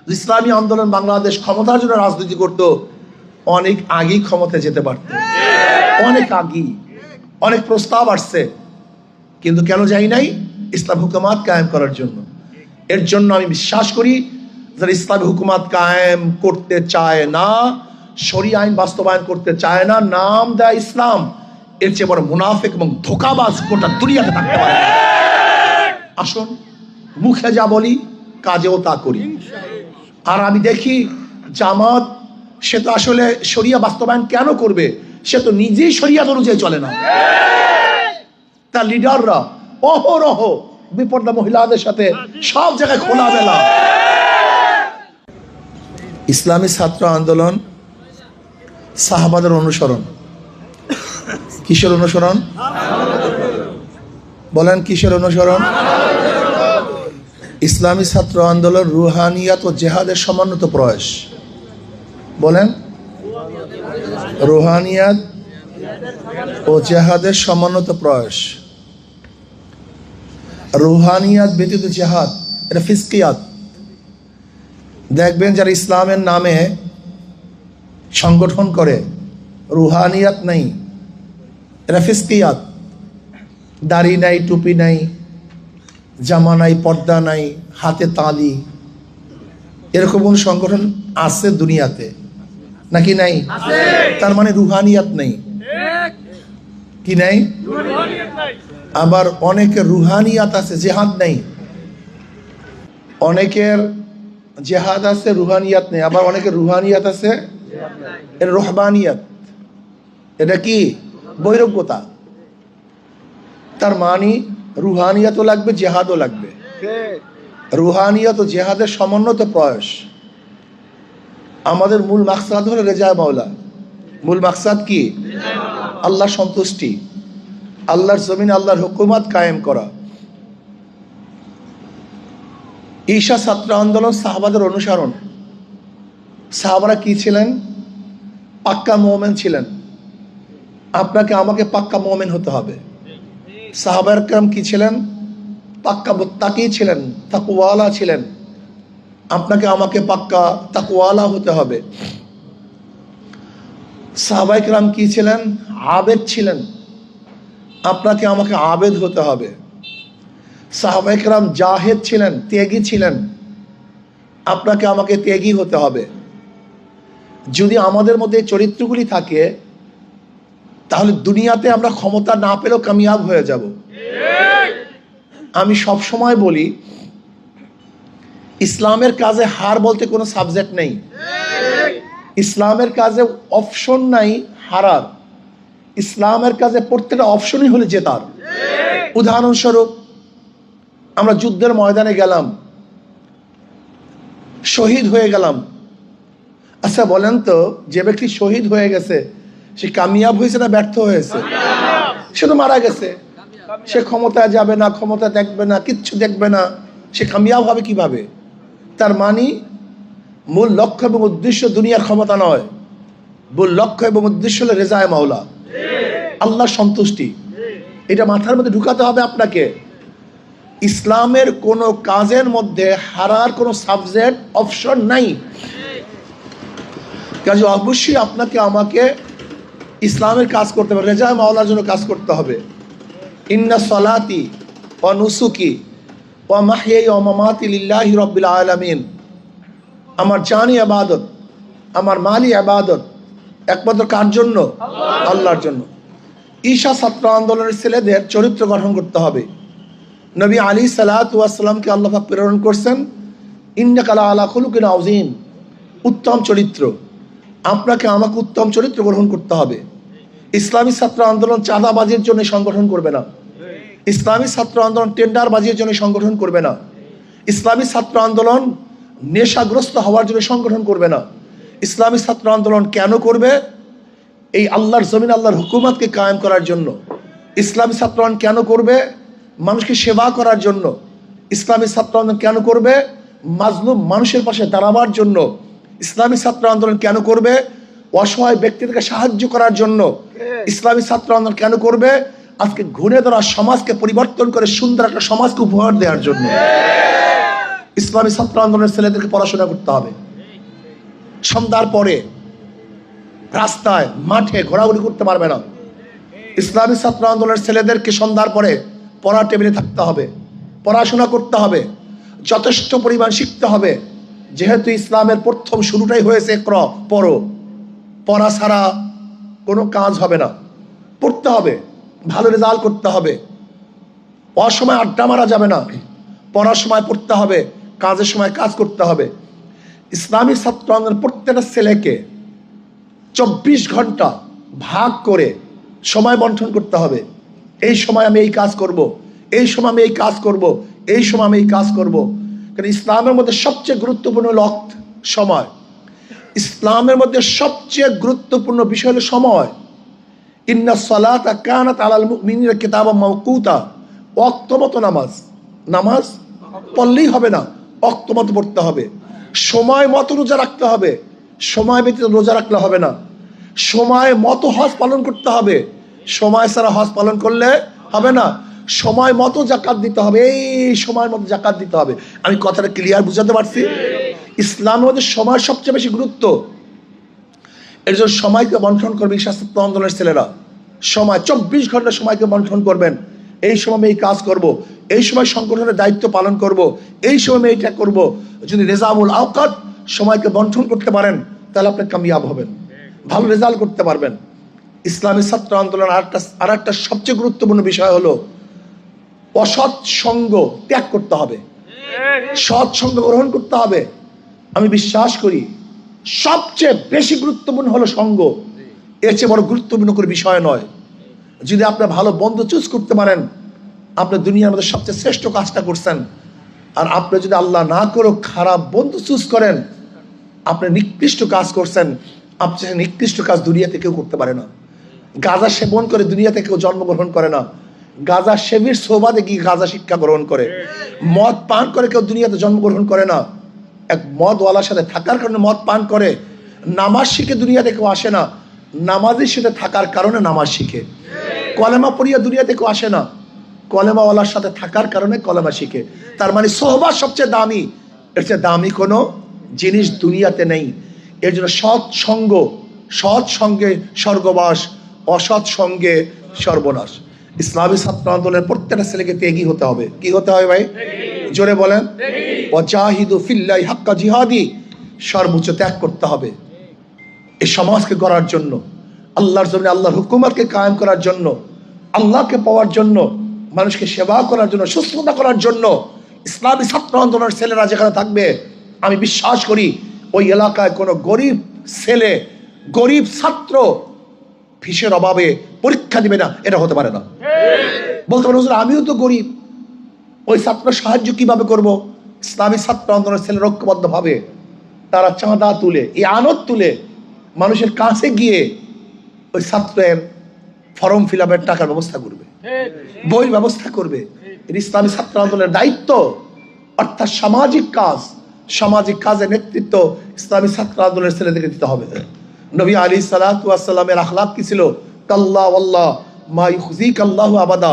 ইসলামী আন্দোলন বাংলাদেশ ক্ষমতার জন্য রাজনীতি করত, অনেক আগেই ক্ষমতায় যেতে পারত, অনেক আগেই। অনেক প্রস্তাব আসছে, কিন্তু কেন যাই নাই? ইসলাম হুকুমাত কায়েম করার জন্য। এর জন্য আমি বিশ্বাস করি, যারা ইসলামী হুকুমাত কায়েম করতে চায় না, শরিয়া আইন বাস্তবায়ন করতে চায় না, নাম দেয় ইসলাম, এর চেয়ে বড় মুনাফিক এবং ধোঁকাবাজ গোটা দুনিয়াতে থাকতে পারে। আসুন, মুখে যা বলি কাজেও তা করি। আর আমি দেখি জামাত, সে তো আসলে শরিয়া বাস্তবায়ন কেন করবে? সে তো নিজেই শরিয়াত অনুযায়ী চলে না। তার লিডাররা অহরহ বিপর্দা মহিলাদের সাথে সব জায়গায় খোলামেলা। ইসলামী ছাত্র আন্দোলন সাহাবাদের অনুসরণ। কিসের অনুসরণ? বলেন, কিসের অনুসরণ? ইসলামী ছাত্র আন্দোলন রুহানিয়াত ও জেহাদের সমন্বিত প্রয়াস। বলেন, রুহানিয়াত ও জেহাদের সমন্বিত প্রয়াস। রুহানিয়াত ব্যতীত জেহাদ এটা ফিসকিয়াত। দেখবেন যারা ইসলামের নামে সংগঠন করে, রুহানিয়াত নাই, এটা ফিসকিয়াত। দাড়ি নাই, টুপি নাই, জামা নাই, পর্দা নাই, হাতে তালি, এরকম কোন সংগঠন আছে দুনিয়াতে নাকি নাই? তার মানে রুহানিয়াত নেই। কি নাই? আবার অনেকের রুহানিয়াত আছে, জেহাদ নেই। অনেকের জেহাদ আছে, রুহানিয়াত নেই। আবার অনেকের রুহানিয়াত আছে, এটা রহবানিয়াত। এটা কি? বৈরাগ্যতা। তার মানে রুহানিয়াতও লাগবে, জেহাদও লাগবে। রুহানিয়াত ও জেহাদের সমন্বিত প্রয়াস। আমাদের মূল মাকসাদ হলো রেজায়ে মাওলা। মূল মাকসাদ কি? আল্লাহর সন্তুষ্টি, আল্লাহর জমিনে আল্লাহর হুকুমাত কায়েম করা। ঈশা ছাত্র আন্দোলন সাহাবাদের অনুসরণ। সাহাবারা কি ছিলেন? পাক্কা মুমিন ছিলেন। আপনাকে আমাকে পাক্কা মুমিন হতে হবে। সাহাবায়ে কেরাম কি ছিলেন? পাক্কা মুত্তাকি ছিলেন, তাকওয়ালা ছিলেন। আপনাকে আমাকে পাক্কা তাকওয়ালা হতে হবে। সাহাবায়ে কেরাম কি ছিলেন? আবেদ ছিলেন। আপনাকে আমাকে আবেদ হতে হবে। সাহাবায়ে কেরাম জাহেদ ছিলেন, ত্যাগী ছিলেন। আপনাকে আমাকে ত্যাগী হতে হবে। যদি আমাদের মধ্যে এই চরিত্রগুলি থাকে, তাহলে দুনিয়াতে আমরা ক্ষমতা না পেলেও কামিয়াব হয়ে যাব। আমি সব সময় বলি, ইসলামের কাজে হার বলতে কোনো সাবজেক্ট নেই। ইসলামের কাজে অপশন নাই হারার। ইসলামের কাজে প্রত্যেকটা অপশনই হলে জেতার। উদাহরণস্বরূপ, আমরা যুদ্ধের ময়দানে গেলাম, শহীদ হয়ে গেলাম। আচ্ছা বলেন তো, যে ব্যক্তি শহীদ হয়ে গেছে সে কামিয়াব হয়েছে না ব্যর্থ হয়েছে? সে তো মারা গেছে। সে ক্ষমতায় যাবে না, ক্ষমতা দেখবে না, কিচ্ছু দেখবে না, সে কামিয়াব হবে কিভাবে? তার মানে মূল লক্ষ্য এবং উদ্দেশ্য দুনিয়ার ক্ষমতা নয়। মূল লক্ষ্য এবং উদ্দেশ্য হলো রেজায়ে মাওলা, আল্লাহর সন্তুষ্টি। এটা মাথার মধ্যে ঢুকাতে হবে আপনাকে। ইসলামের কোনো কাজের মধ্যে হারার কোনো সাবজেক্ট অপশন নাই। কাজে অবশ্যই আপনাকে আমাকে ইসলামের কাজ করতে হবে, রেজায়ে মাওলার জন্য কাজ করতে হবে। ইন্না সলাতি ওয়া নুসুকি ওয়া মাহইয়াই ওয়া মামাতি লিল্লাহি রাব্বিল আলামিন। আমার জানি ইবাদত, আমার মালি ইবাদত একমাত্র কার জন্য? আল্লাহর জন্য। ঈশা ছাত্র আন্দোলনের ছেলেদের চরিত্র গঠন করতে হবে। নবী আলী সাল্লাল্লাহু আলাইহি ওয়াসাল্লামকে আল্লাহ পাক প্রেরণ করছেন, ইন্নাকা লাআলা খুলুকিন আযীম, উত্তম চরিত্র। আপনাকে আমাকে উত্তম চরিত্র গ্রহণ করতে হবে। ইসলামী ছাত্র আন্দোলন চাঁদাবাজির জন্য সংগঠন করবে না। ইসলামী ছাত্র আন্দোলন টেন্ডারবাজির জন্য সংগঠন করবে না। ইসলামী ছাত্র আন্দোলন নেশাগ্রস্ত হওয়ার জন্য সংগঠন করবে না। ইসলামী ছাত্র আন্দোলন কেন করবে? এই আল্লাহর জমিন আল্লাহর হুকুমতকে কায়েম করার জন্য। ইসলামী ছাত্র আন্দোলন কেন করবে? মানুষকে সেবা করার জন্য। ইসলামী ছাত্র আন্দোলন কেন করবে? মাজলুম মানুষের পাশে দাঁড়াবার জন্য। ইসলামী ছাত্র আন্দোলন কেন করবে? অসহায় ব্যক্তিদেরকে সাহায্য করার জন্য। ইসলামী ছাত্র আন্দোলন কেন করবে? আজকে ঘুরে ধরা সমাজকে পরিবর্তন করে সুন্দর একটা সমাজকে উপহার দেওয়ার জন্য। ইসলামী ছাত্র আন্দোলনের ছেলেদেরকে পড়াশোনা করতে হবে। সন্ধ্যার পরে রাস্তায় মাঠে ঘোরাঘুরি করতে পারবে না। ইসলামী ছাত্র আন্দোলনের ছেলেদেরকে সন্ধ্যার পরে পড়ার টেবিলে থাকতে হবে, পড়াশোনা করতে হবে, যথেষ্ট পরিমাণ শিখতে হবে। যেহেতু ইসলামের প্রথম শুরুটাই হয়েছে পড়ো, পড়া ছাড়া কোনো কাজ হবে না। পড়তে হবে, ভালো রেজাল্ট করতে হবে, অসময় আড্ডা মারা যাবে না, পড়ার সময় পড়তে হবে, কাজের সময় কাজ করতে হবে। ইসলামী ছাত্র আন্দোলনের প্রত্যেকটা ছেলেকে 24 ঘন্টা ভাগ করে সময় বন্টন করতে হবে। এই সময় আমি এই কাজ করব, এই সময় আমি এই কাজ করব, এই সময় আমি এই কাজ করব। কারণ ইসলামের মধ্যে সবচেয়ে গুরুত্বপূর্ণ হলো সময়। ইসলামের মধ্যে সবচেয়ে গুরুত্বপূর্ণ বিষয় হলো সময়। ইন্না সালাতা কানাত আলাল মুমিনিনা কিতাবাম মাওকুতা। ওয়াক্ত মতো নামাজ পড়লেই হবে না, ওয়াক্ত মতো পড়তে হবে, সময় মতো রোজা রাখতে হবে, সময় ব্যতীত রোজা রাখলে হবে না, সময় মতো হজ পালন করতে হবে, সময় ছাড়া হজ পালন করলে হবে না, সময় মতো জাকাত দিতে হবে, এই সময় মতো জাকাত দিতে হবে। আমি কথাটা ক্লিয়ার বুঝাতে পারছি? ইসলামের মধ্যে সময় সবচেয়ে বেশি গুরুত্ব। এর জন্য সময়কে বন্টন করবে ছাত্র আন্দোলনের ছেলেরা। সময় 24 ঘন্টা সময়কে বন্টন করবেন। এই সময় আমি এই কাজ করব, এই সময় সংগঠনের দায়িত্ব পালন করব, এই সময় আমি এইটা করব। যদি রেজামুল আওকাত সময়কে বন্টন করতে পারেন তাহলে আপনি কামিয়াব হবেন, ভালো রেজাল্ট করতে পারবেন। ইসলামী ছাত্র আন্দোলন আর একটা সবচেয়ে গুরুত্বপূর্ণ বিষয় হলো অসৎ সঙ্গ ত্যাগ করতে হবে, সৎ সঙ্গ গ্রহণ করতে হবে। আমি বিশ্বাস করি সবচেয়ে বেশি গুরুত্বপূর্ণ হলো সঙ্গ। এর চেয়ে বড় গুরুত্বপূর্ণ করে বিষয় নয়। যদি আপনি ভালো বন্ধু চুজ করতে পারেন, আপনি দুনিয়ার মধ্যে সবচেয়ে শ্রেষ্ঠ কাজটা করছেন। আর আপনি যদি আল্লাহ না করে খারাপ বন্ধু চুজ করেন, আপনি নিকৃষ্ট কাজ করছেন। আপনি নিকৃষ্ট কাজ দুনিয়াতে কেউ করতে পারে না। গাঁজা সেবন করে দুনিয়াতে কেউ জন্মগ্রহণ করে না। গাঁজা সেবীর সোবাদে গিয়ে গাঁজা শিক্ষা গ্রহণ করে। মদ পান করে কেউ দুনিয়াতে জন্মগ্রহণ করে না। এক মদওয়ালার সাথে থাকার কারণে মদ পান করে। নামাজ শিখে দুনিয়াতে কেউ আসে না, নামাজের সাথে থাকার কারণে নামাজ শিখে। কলেমা পড়িয়া দুনিয়াতে কেউ আসে না, কলেমাওয়ালার সাথে থাকার কারণে কলেমা শিখে। তার মানে সোহবাত সবচেয়ে দামি। এর চেয়ে দামি কোনো জিনিস দুনিয়াতে নেই। এর জন্য সৎ সঙ্গে স্বর্গবাস, অসৎ সঙ্গে সর্বনাশ। ইসলামী ছাত্র আন্দোলনের প্রত্যেকটা ছেলেকে ত্যাগী হতে হবে। কি হতে হবে ভাই? জোরে বলেন। ওয়াজাহিদু ফিল্লাহি হাক্কা জিহাদি। সর্বোচ্চ ত্যাগ করতে হবে এই সমাজকে গড়ার জন্য, আল্লাহর জন্য, আল্লাহর হুকুমতকে কায়েম করার জন্য, আল্লাহকে পাওয়ার জন্য, মানুষকে সেবা করার জন্য, সুস্থতা করার জন্য। ইসলামী ছাত্র আন্দোলনের ছেলেরা যেখানে থাকবে, আমি বিশ্বাস করি ওই এলাকায় কোনো গরিব ছেলে, গরিব ছাত্র ফিসের অভাবে পরীক্ষা দিবে না, এটা হতে পারে না। বলতে পারে হুজুর আমিও তো গরিব, ওই ছাত্র সাহায্য কিভাবে করব? ইসলামী ছাত্র আন্দোলনের ছেলেরা ঐক্যবদ্ধভাবে তারা চাঁদা তুলে, এই আনত তুলে মানুষের কাছে গিয়ে ওই ছাত্রের ফর্ম ফিল আপের টাকার ব্যবস্থা করবে, বইয়ের ব্যবস্থা করবে। ইসলামী ছাত্র আন্দোলনের দায়িত্ব, অর্থাৎ সামাজিক কাজের নেতৃত্ব ইসলামী ছাত্র আন্দোলনের ছেলেদেরকে দিতে হবে। নবী আলাইহিস সালাতু ওয়াস সালামের আখলাক কি ছিল? কাল্লা ওয়াল্লাহ মা ইউখজিকাল্লাহু আবাদা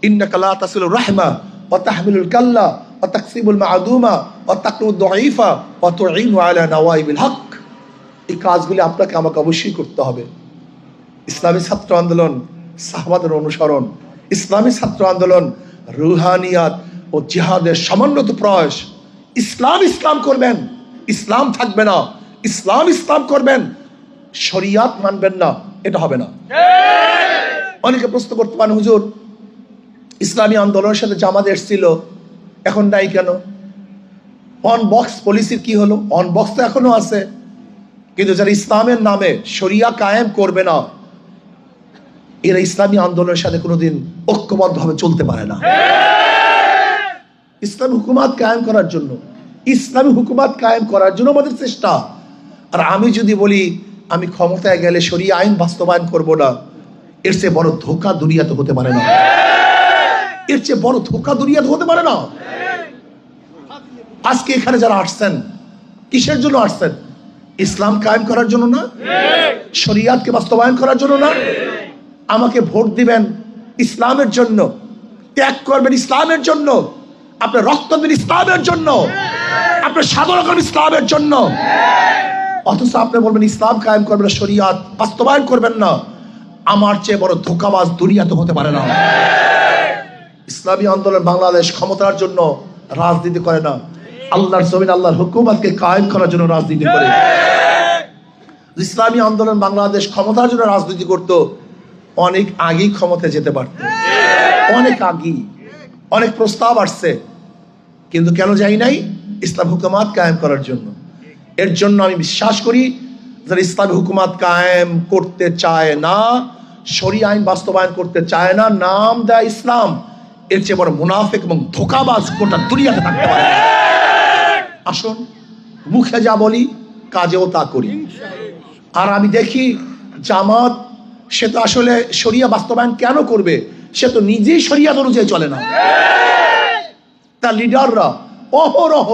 ইন্নাকা লা তাসিলুর রাহমা ওয়া তাহমিলুল কাল্লা ওয়া তাকসিবুল মা'দুমা ওয়া তাকরুদ দাঈফা ওয়া তুঈনু আলা নওয়াইবিল হক। এই কাজগুলি আপনাকে আমাকে অবশ্যই করতে হবে। ইসলামী ছাত্র আন্দোলন সাহাবাদের অনুসরণ, ইসলামী ছাত্র আন্দোলন রুহানিয়াত ও জিহাদের সমন্বিত প্রয়াস। ইসলাম করবেন, ইসলাম থাকবে না। ইসলাম করবেন, শরিয়াত মানবেন না, এটা হবে না। অনেকে প্রশ্ন করতে পারেন হুজুর ইসলামী আন্দোলনের সাথে জামাত এসেছিল, এখন নাই কেন? অন বক্স পলিসির কি হলো? অন বক্স তো এখনো আছে, কিন্তু যারা ইসলামের নামে শরিয়া কায়েম করবে না, এরা ইসলামী আন্দোলনের সাথে কোনোদিন ঐক্যবদ্ধভাবে চলতে পারে না। ইসলামী হুকুমাত কায়েম করার জন্য আমাদের চেষ্টা। আর আমি যদি বলি আমি ক্ষমতায় গেলে শরিয়া আইন বাস্তবায়ন করব না, এর চেয়ে বড় ধোঁকা দুনিয়াতে হতে পারে না। আজকে এখানে যারা আসছেন, কিসের জন্য আসছেন? ইসলাম কায়েম করার জন্য না, শরিয়াতকে বাস্তবায়ন করার জন্য না। আমাকে ভোট দিবেন ইসলামের জন্য, ত্যাগ করবেন ইসলামের জন্য, আপনার রক্ত দিবেন ইসলামের জন্য। আপনি সাধারণ ইসলামের জন্য, অথচ আপনি বলবেন ইসলাম কায়েম করবেন না, শরিয়াত বাস্তবায়ন করবেন না। আমার চেয়ে বড় ধোঁকাবাজ দুনিয়াতে হতে পারে না। ইসলামী আন্দোলন বাংলাদেশ ক্ষমতার জন্য রাজনীতি করে না, আল্লাহর জমিন আল্লাহর হুকুমতকে কায়েম করার জন্য রাজনীতি করে। ইসলামী আন্দোলন বাংলাদেশ ক্ষমতার জন্য রাজনীতি করত, অনেক আগেই ক্ষমতায় যেতে পারত, অনেক আগেই। অনেক প্রস্তাব আসছে, কিন্তু কেন যাই নাই? ইসলাম হুকুমত কায়েম করার জন্য। এর জন্য আমি বিশ্বাস করি যারা ইসলামী হুকুমত কায়েম করতে চায় না, শরিয়া আইন বাস্তবায়ন করতে চায় না, নাম দেয় ইসলাম, এর চেয়ে বড় মুনাফিক এবং ধোঁকাবাজ গোটা দুনিয়াতে থাকতে পারে। আসুন, মুখে যা বলি কাজেও তা করি। আর আমি দেখি জামাত, সে তো আসলে শরিয়া বাস্তবায়ন কেন করবে? সে তো নিজেই শরিয়াত অনুযায়ী চলে না। তার লিডাররা অহরহ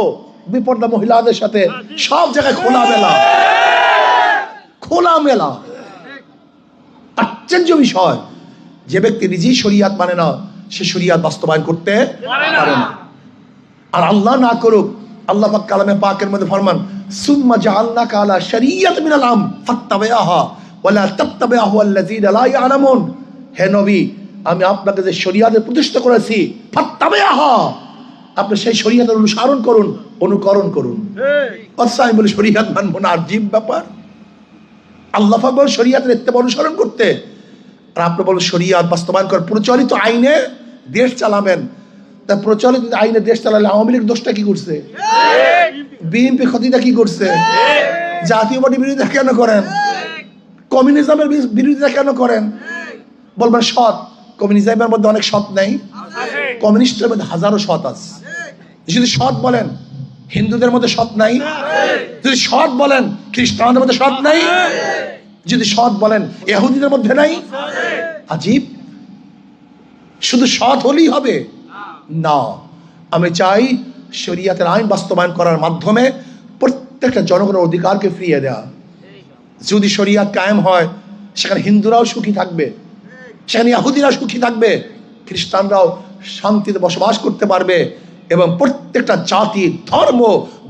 বিপর্দা মহিলাদের সাথে সব জায়গায় খোলামেলা। আশ্চর্য বিষয়, যে ব্যক্তি নিজেই শরিয়াত মানে না, সে শরিয়াত বাস্তবায়ন করতে পারে না। আর আল্লাহ না করুক, আল্লাহ পাক কালামে পাকের মধ্যে ফরমান, সুম্মা জাআলনাকা আলা শরিয়াতিন মিনাল আমর ফাত্তাবিআহা ওয়ালা তাত্তাবিআহু আল্লাযীনা লা ইয়ালামুন। হে নবী, আমি আপনাকে যে শরিয়াতের প্রতিষ্ঠা করেছি, ফাত্তাবিআহা, আপনি সেই শরিয়াতের অনুসরণ করুন, অনুকরণ করুন। আচ্ছা, আমি বলি শরিয়াত মানবো না, আজীব ব্যাপার। আল্লাহ পাক বলেন শরিয়াতের ইত্তেবা অনুসরণ করতে, আর আপনি বলেন শরিয়াত বাস্তবায়ন করেন, প্রচলিত আইনে দেশ চালাবেন। তা প্রচলিত আইনে দেশ চালালে আওয়ামী লীগ দোষটা কি করছে? বিএনপি ক্ষতিটা কি করছে? জাতীয় পার্টি বিরোধিতা কেন করেন? কমিউনিজমের বিরোধিতা কেন করেন? বলবেন সৎ, কমিউনিজমের মধ্যে অনেক সৎ নেই, কমিউনিস্টের মধ্যে হাজারো সৎ আছে। যদি সৎ বলেন হিন্দুদের মধ্যে সৎ নাই, যদি সৎ বলেন খ্রিস্টানদের মধ্যে সৎ নাই, যদি সৎ বলেন ইহুদিদের মধ্যে নাই। আজীব, শুধু সৎ হলেই হবে না। আমি চাই শরিয়াতের আইন বাস্তবায়ন করার মাধ্যমে প্রত্যেকটা জনগণের অধিকারকে ফিরিয়ে দেওয়া। যদি শরিয়াত কায়েম হয়, সেখানে হিন্দুরাও সুখী থাকবে, সেখানে ইহুদিরা সুখী থাকবে, খ্রিস্টানরাও শান্তিতে বসবাস করতে পারবে, এবং প্রত্যেকটা জাতি, ধর্ম,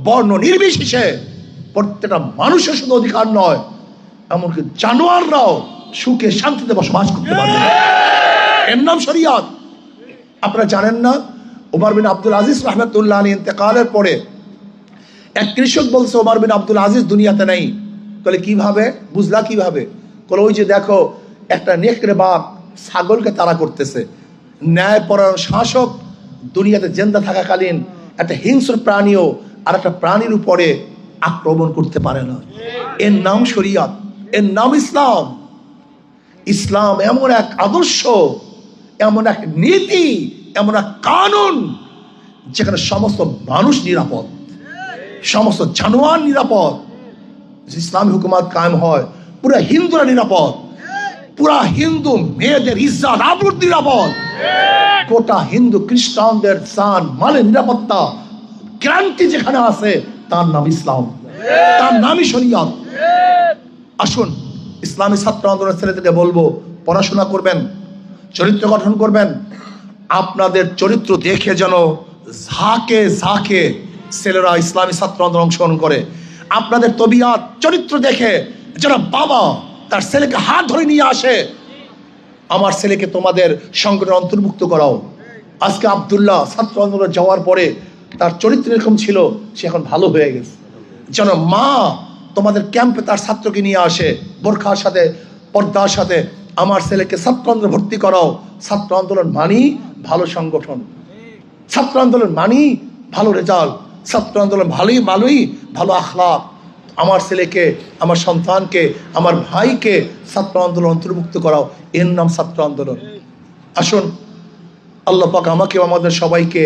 বর্ণ নির্বিশেষে প্রত্যেকটা মানুষের শুধু অধিকার নয়, এমনকি জানোয়াররাও সুখে শান্তিতে বসবাস করতে পারবে। এর নাম শরিয়াত। আপনারা জানেন না, ওমর বিন আব্দুল আজিজ রাহমাতুল্লাহ আলাইহি ইন্তেকালের পরে এক কৃষক বলছে, ওমর বিন আব্দুল আজিজ দুনিয়াতে নেই। বলে কিভাবে বুঝলা? কিভাবে? বলে ওই যে দেখো, একটা নেকড়ে বাঘ ছাগলকে তাড়া করতেছে। ন্যায়পরায়ণ শাসক দুনিয়াতে জিন্দা থাকাকালীন একটা হিংস্র প্রাণীও আর একটা প্রাণীর উপরে আক্রমণ করতে পারে না। এর নাম শরিয়াত, এর নাম ইসলাম। ইসলাম এমন এক আদর্শ, এমন এক নীতি, এমন এক কানুন, যেখানে সমস্ত মানুষ নিরাপদ, সমস্ত জানোয়ার নিরাপদ। ইসলামী হুকুমত কায়েম হয়, পুরা হিন্দুরা নিরাপদ, পুরা হিন্দু মেয়েদের ইজ্জত আবরুর নিরাপদ, গোটা হিন্দু খ্রিস্টানদের জান মালের নিরাপত্তা গ্যারান্টি যেখানে আছে, তার নাম ইসলাম, তার নামই শরিয়াত। আসুন, ইসলামী ছাত্র আন্দোলনের ছেলেদেরকে বলবো, পড়াশোনা করবেন, চরিত্র গঠন করবেন। আপনাদের চরিত্র দেখে যেন ঝাঁকে ঝাঁকে ছেলেরা ইসলামী ছাত্র আন্দোলন অংশগ্রহণ করে। আপনাদের তবিয়াত, চরিত্র দেখে যেন বাবা তার ছেলেকে হাত ধরে নিয়ে আসে, আমার ছেলেকে তোমাদের সংগঠনে অন্তর্ভুক্ত করাও। আজকে আব্দুল্লাহ ছাত্র আন্দোলন যাওয়ার পরে তার চরিত্র এরকম ছিল, সে এখন ভালো হয়ে গেছে। যেন মা তোমাদের ক্যাম্পে তার ছাত্রকে নিয়ে আসে, বোরখার সাথে, পর্দার সাথে, আমার ছেলেকে ছাত্র আন্দোলন ভর্তি করাও। ছাত্র আন্দোলন মানি ভালো সংগঠন, ছাত্র আন্দোলন মানি ভালো রেজাল্ট, ছাত্র আন্দোলন ভালোই ভালো আখলাক। আমার ছেলেকে, আমার সন্তানকে, আমার ভাইকে ছাত্র আন্দোলন অন্তর্ভুক্ত করাও, এর নাম ছাত্র আন্দোলন। আসুন, আল্লাহ পাক আমাকে আমাদের সবাইকে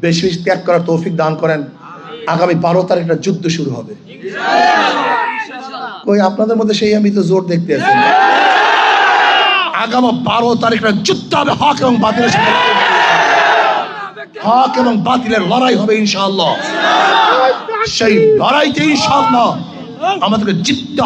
বেশি বেশি ত্যাগ করার তৌফিক দান করেন। আগামী 12 তারিখ একটা যুদ্ধ শুরু হবে। ওই আপনাদের মধ্যে সেই আমি তো জোর দেখতে আছি। আগামী 12 তারিখ একটা যুদ্ধ হবে, হক এবং বাতিলের সাথে। হক এবং বাতিলের লড়াই হবে ইনশাআল্লাহ। সেই লড়াইতে ইনশাআল্লাহ আমাদেরকে জিততে